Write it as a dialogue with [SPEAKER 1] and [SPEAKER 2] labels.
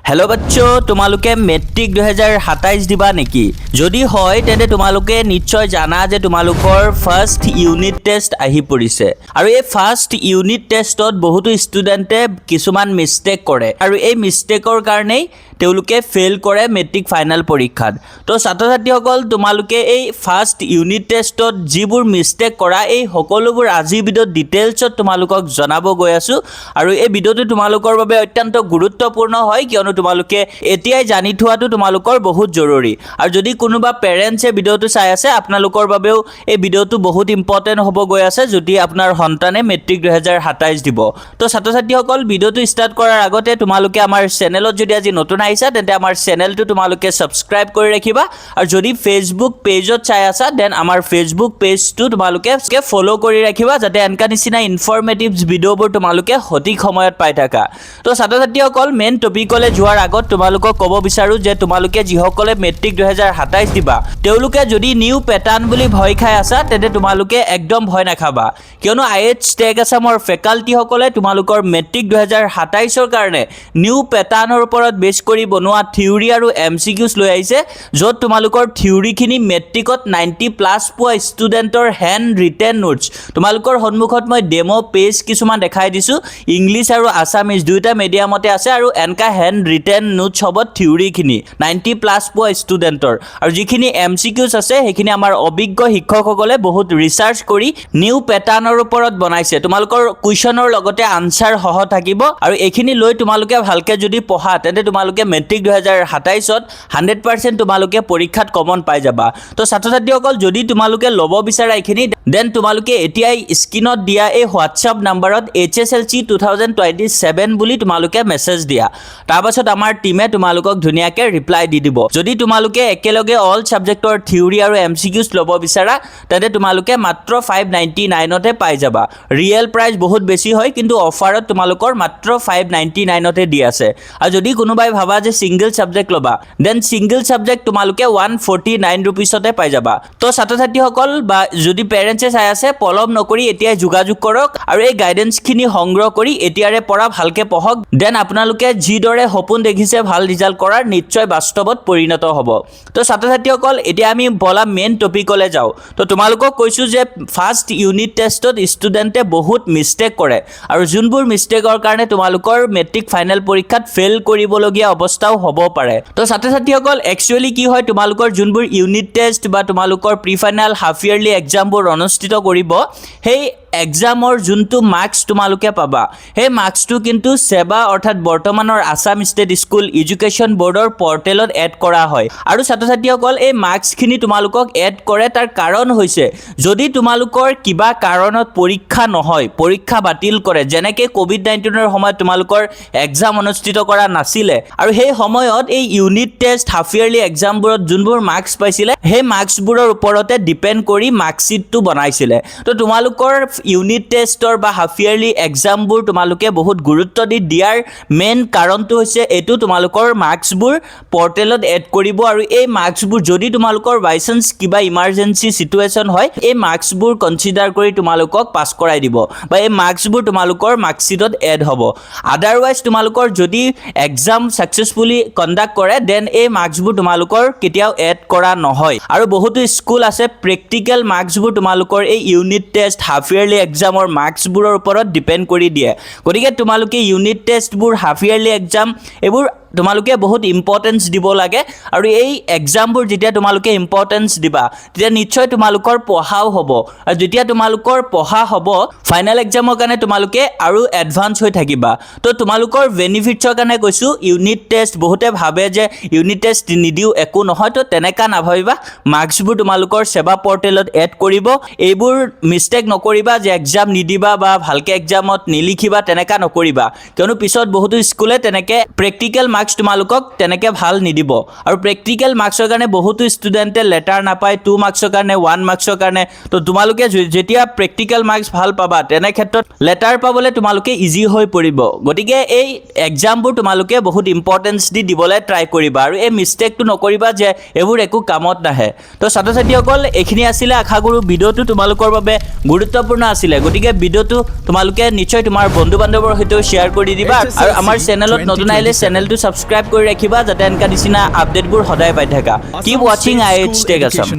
[SPEAKER 1] Hello बच्चों तुम्हालोके metric 2027 दिबा नेकी যদি হয় তেন্তে তোমালোকে নিশ্চয় জানা যে তোমালোকৰ ফাৰ্স্ট ইউনিট টেষ্ট আহি পৰিছে আৰু এই ফাৰ্স্ট ইউনিট টেষ্টত বহুতো ষ্টুডেন্টে কিছুমান মিস্টেক কৰে আৰু এই মিস্টেকৰ কাৰণে তেওঁলোকে ফেল কৰে মেট্ৰিক ফাইনাল পৰীক্ষাত তো ছাত্ৰ-ছাত্ৰীসকল তোমালোকে এই ফাৰ্স্ট ইউনিট টেষ্টত যিবোৰ মিস্টেক কৰা এই সকলোবোৰ আজি ভিডিঅ'ত ডিটেইলছত তোমালোকক জনাব গৈ আছো আৰু এই ভিডিঅ'টো তোমালোকৰ বাবে অত্যন্ত গুৰুত্বপূৰ্ণ হয় কিয়নো তোমালোকে এতিয়াই জানি থোৱাটো তোমালোকৰ বহুত জৰুৰী আৰু যদি কোনোবা পেৰেন্টছে ভিডিঅ'টো চাই আছে আপোনালোকৰ বাবেও এই ভিডিঅ'টো বহুত ইম্পৰ্টেন্ট হ'ব গৈ আছে যদি আপোনাৰ সন্তানে মেট্ৰিক 2027 দিব তো ছাত্ৰ-ছাত্ৰীসকল ভিডিঅ'টো ষ্টাৰ্ট কৰাৰ আগতে তোমালোকে আমাৰ চেনেলত যদি আজি নতুন আহিছা তেন্তে আমাৰ চেনেলটো তোমালোকে সাবস্ক্ৰাইব কৰি ৰাখিবা আৰু যদি ফেসবুক পেজত চাই আছা দেন আমাৰ ফেসবুক পেজটো তোমালোকে ফলো কৰি ৰাখিবা যাতে এনকা নিচিনা ইনফৰমেটিভছ ভিডিঅ'বোৰ তোমালোকে সঠিক সময়ত পাই থাকা তো ছাত্ৰ-ছাত্ৰীসকল মেইন টপিকলে যোৱাৰ আগত তোমালোকক ক'ব বিচাৰো যে তোমালোকে যিসকলে মেট্ৰিক 2027 দিবা তেওঁলোকে যদি নিউ প্যাটাৰ্ন বুলি ভয় খাই আছা তেন্তে তোমালোকে একদম ভয় নাখাবা কিয়নো আইএইচ টেক আসামৰ ফেকাল্টি সকলে তোমালোকৰ মেট্ৰিক 2027 ৰ কাৰণে নিউ প্যাটাৰ্নৰ ওপৰত বেছ কৰি বনোৱা থিওৰি আৰু এমসিকিউজ লৈ আহিছে য'ত তোমালোকৰ থিওৰিখিনি মেট্ৰিকত 90+ পোৱা ষ্টুডেন্টৰ হ্যান্ড ৰিটেন নোটছ তোমালোকৰ সন্মুখত মই ডেমো পেজ কিছুমান দেখাই দিছো ইংলিছ আৰু আসামিজ দুইটা মিডিয়ামতে আছে আৰু এনকা হ্যান্ড ৰিটেন নোটছ হ'ব থিওৰিখিনি 90+ পোৱা ষ্টুডেন্টৰ আৰু যিখিনি এমসিকিউজ আছে সেইখিনি আমাৰ অভিজ্ঞ শিক্ষকসকলে বহুত ৰিসাৰ্চ কৰি নিউ প্যাটাৰ্নৰ ওপৰত বনাইছে তোমালোকৰ কুৱেশ্যনৰ লগতে আনসাৰ সহ থাকিব আৰু এইখিনি লৈ তোমালোকে ভালকে যদি পঢ়া তেন্তে তোমালোকে মেট্ৰিক 2027 ত 100% তোমালোকে পৰীক্ষাত কমন পাই যাবা তো ছাত্ৰ-ছাত্ৰীসকল যদি তোমালোকে লব বিচাৰা এইখিনি দেন তোমালোকে এতিয়াই স্ক্ৰিনত দিয়া এই হোৱাটছআপ নম্বৰত HSLC 2027 বুলি তোমালোকে মেছেজ দিয়া তাৰ পাছত আমাৰ টিমে তোমালোকক ধুনিয়াকে ৰিপ্লাই দি দিব যদি তোমালোকে একেলগে অল সাবজেক্টৰ থিওৰি আৰু এমসিকিউজ লব বিচাৰা তেন্তে তোমালোকে মাত্ৰ 599 তে পাই যাবা ৰিয়েল প্ৰাইস বহুত বেছি হয় কিন্তু অফাৰত তোমালোকৰ মাত্ৰ 599 তে দি আছে আৰু যদি কোনোবাই ভাবা যে সিঙ্গেল সাবজেক্ট লবা দেন সিঙ্গেল সাবজেক্ট তোমালোকে 149 रुपीसতে পাই যাবা তো ছাত্ৰ-ছাত্ৰীসকল বা যদি পেৰেন্টছে চাই আছে পলম নকৰি এতিয়া যোগাযোগ কৰক আৰু এই গাইডেন্সখিনি সংগ্ৰহ কৰি এতিয়াৰে পৰা ভালকে পঢ়ক দেন আপোনালোকে যিদৰে সপোন দেখিছে ভাল ৰিজাল্ট কৰাৰ নিশ্চয় বাস্তৱত পৰিণত হ'ব তো ছাত্ৰ-ছাত্ৰীসকল এতিয়া আমি বলা মেইন টপিকলে যাও তো তোমালোকক কৈছো যে ফাৰ্স্ট ইউনিট টেষ্টত ষ্টুডেন্টে বহুত মিস্টেক কৰে আৰু যোনবোৰ মিস্টেকৰ কাৰণে তোমালোকৰ মেট্ৰিক ফাইনেল পৰীক্ষাত ফেল কৰিবলগীয়া অৱস্থাও হ'ব পাৰে তো ছাত্ৰ-ছাত্ৰীসকল একচুয়ালি কি হয় তোমালোকৰ যোনবোৰ ইউনিট টেষ্ট বা তোমালোকৰ প্ৰি ফাইনাল হাফ ইয়াৰলি এক্সামবোৰ অনুষ্ঠিত কৰিব সেই এক্সামৰ যোনটো মাৰ্কস তোমালোকে পাবা সেই মাৰ্কসটো কিন্তু সেবা অৰ্থাৎ বৰ্তমানৰ আসাম ষ্টেট স্কুল এডুকেশ্যন বোৰ্ডৰ পৰ্টেলত এড কৰা হয় আৰু ছাত্ৰ-ছাত্ৰীসকল এই মাৰ্কসখিনি তোমালোকক এড কৰে তাৰ কাৰণ হৈছে যদি তোমালোকৰ কিবা কাৰণত পৰীক্ষা নহয় পৰীক্ষা বাতিল কৰে যেনেকৈ কোভিড-19 ৰ সময়ত তোমালোকৰ এক্সাম অনুষ্ঠিত কৰা নাছিলে আৰু সেই সময়ত এই ইউনিট টেষ্ট হাফ ইয়াৰলি এক্সামবোৰত যোনবোৰ মাৰ্কস পাইছিলে সেই মাৰ্কসবোৰৰ ওপৰতে ডিপেন্ড কৰি মাৰ্কশিটটো বনাইছিলে তো তোমালোকৰ ইউনিট টেষ্টৰ বা হাফ ইয়াৰলি এক্সামবোৰ তোমালোকে বহুত গুৰুত্ব দি দিয়াৰ মেইন কাৰণটো হৈছে এটো তোমালোকৰ মাৰ্কসবোৰ পৰ্টেলত এড কৰিব আৰু এই মাৰ্কসবোৰ যদি তোমালোকৰ বাইচান্স কিবা ইমাৰ্জেন্সি সিচুৱেচন হয় এই মাৰ্কসবোৰ কনসিডাৰ কৰি তোমালোকক পাস কৰাই দিব বা এই মাৰ্কসবোৰ তোমালোকৰ মাৰ্কশিটত এড হ'ব আদাৰৱাইজ তোমালোকৰ যদি এক্সাম সাকসেসফুলি কন্ডাক্ট কৰে দেন এই মাৰ্কসবোৰ তোমালোকৰ কেতিয়াও এড কৰা নহয় আৰু বহুতো স্কুল আছে প্ৰেক্টিকেল মাৰ্কসবোৰ তোমালোকৰ এই ইউনিট টেষ্ট হাফ ইয়াৰলি এক্সামৰ মাৰ্কসবোৰৰ ওপৰত ডিপেন্ড কৰি দিয়ে গতিকে তোমালোকে ইউনিট টেষ্টবোৰ হাফ ইয়াৰলি এক্সাম এবোৰ তোমালোকে বহুত ইম্পৰ্টেন্স দিব লাগে আৰু এই এক্সামবোৰ যেতিয়া তোমালোকে ইম্পৰ্টেন্স দিবা তেতিয়া নিশ্চয় তোমালোকৰ পঢ়াও হ'ব আৰু যেতিয়া তোমালোকৰ পঢ়া হ'ব ফাইনাল এক্সামৰ কাৰণে তোমালোকে আৰু এডভান্স হৈ থাকিবা তো তোমালোকৰ বেনিফিটছৰ কাৰণে কৈছো ইউনিট টেষ্ট বহুতে ভাবে যে ইউনিট টেষ্ট নিদিও একো নহয় তো তেনেকা নাভাবিবা মাৰ্কসবোৰ তোমালোকৰ সেৱা পৰ্টেলত এড কৰিব এইবোৰ মিস্টেক নকৰিবা যে এক্সাম নিদিবা বা ভালকে এক্সামত নিলিখিবা তেনেকা নকৰিবা কিয়নো পিছত বহুতো স্কুলে তেনেকে প্ৰেক্টিকেল মাৰ্কস তোমালোকক তেনেকে ভাল নিদিব আৰু প্ৰেক্টিকেল মাৰ্কসৰ কাৰণে বহুতো ষ্টুডেন্টে লেটাৰ নাপায় 2 মাৰ্কসৰ কাৰণে 1 মাৰ্কসৰ কাৰণে তো তোমালোকে যেতিয়া প্ৰেক্টিকেল মাৰ্কস ভাল পাবা তেনে ক্ষেত্ৰত লেটাৰ পাবলে তোমালোকে ইজি হৈ পৰিব গতিকে এই এক্সামবোৰ তোমালোকে বহুত ইম্পৰ্টেন্স দি দিবলে ট্ৰাই কৰিবা আৰু এই মিস্টেকটো নকৰিবা যে এবোৰ একো কামত নাহে তো ছাত্ৰ-ছাত্ৰীসকল এখিনি আছিল আশা কৰো ভিডিঅটো তোমালোকৰ বাবে গুৰুত্বপূৰ্ণ আছিল গতিকে ভিডিঅটো তোমালোকে নিশ্চয় তোমাৰ বন্ধু বান্ধৱৰ সৈতে শেয়াৰ কৰি দিবা আৰু আমাৰ চেনেলত নতুন আহিলে চেনেলটো ছাবস্ক্ৰাইব কৰি ৰাখিবা যাতে এনেকুৱা নিচিনা আপডেটবোৰ সদায় পাই থাকা। কিপ ৱাচিং IIH Tech Assam।